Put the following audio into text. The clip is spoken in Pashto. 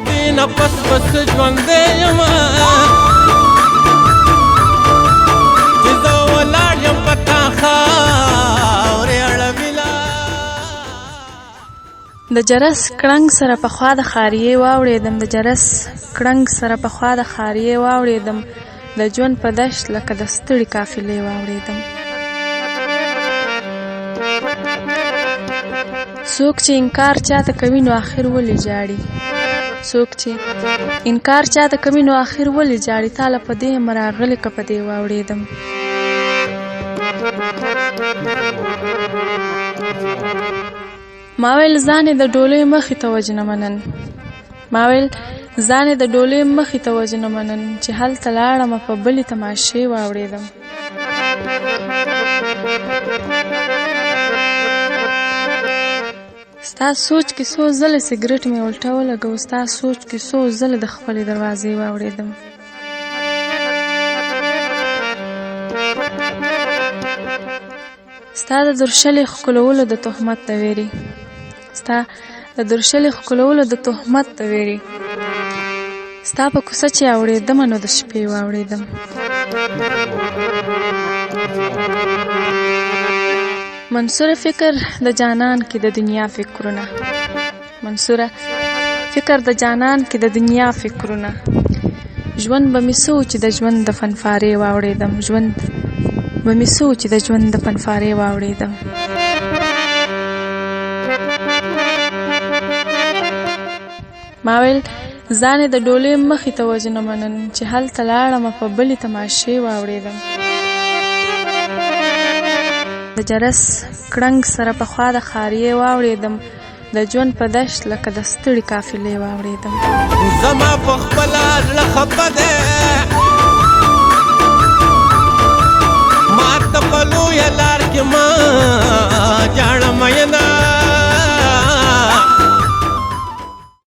دې نفس بس ژوندی یمه چې زه ولاړ یم په تا خاورې اړویلا د جرس کړنګ سره پخوا د خاریې واوړېدم د جرس کړنګ سره پخوا د خاریې واوړېدم د ژوند په دشت لکه د ستړي قافلې واوړېدم څوک چې انکار چاته کوي نو آخر ولې جاړي څوک چې انکار چاته کوي نو آخر ولې جاړي تاله په دې یم راغلې که په دې واوړېدم ما ویل ځان یې د ډولۍ مخې ته وژنمه نن ما ویل ځان یې د ډولۍ مخې ته وژنمه نن چې هلته لاړمه په بلې تماشې واوړېدم ستا سوچ کې څو ځله سګرټ مې الټه ولګو ستا سوچ کې څو ځله د خپلې دروازې واوړېدم ستا د درشلې ښکلولو د تهمت د ویرې ستا د درشلې ښکلولو د تهمت د ویرې ستا په کوڅه چې اورېدمه نو د شپې واوړېدم منصوره فکر د جانان کې د دنیا فکرونه منصوره فکر د جانان کې د دنیا فکرونه ژوند به مې څه چې د ژوند د فنفارې واوړېدم ژوند به مې څه چې د ژوند د فنفارې واوړېدم ما ویل ځان یې د ډولۍ مخې ته وژنمه نن چې هلته لاړمه په بلې تماشې واوړېدم د جرس کړنګ سره پخوا د خاریې واوړېدم د ژوند په دشت لکه د ستړي قافلې واوړېدم زما په خپله زړه خفه دی ما ته په لویه لار کې ما جاړه مینه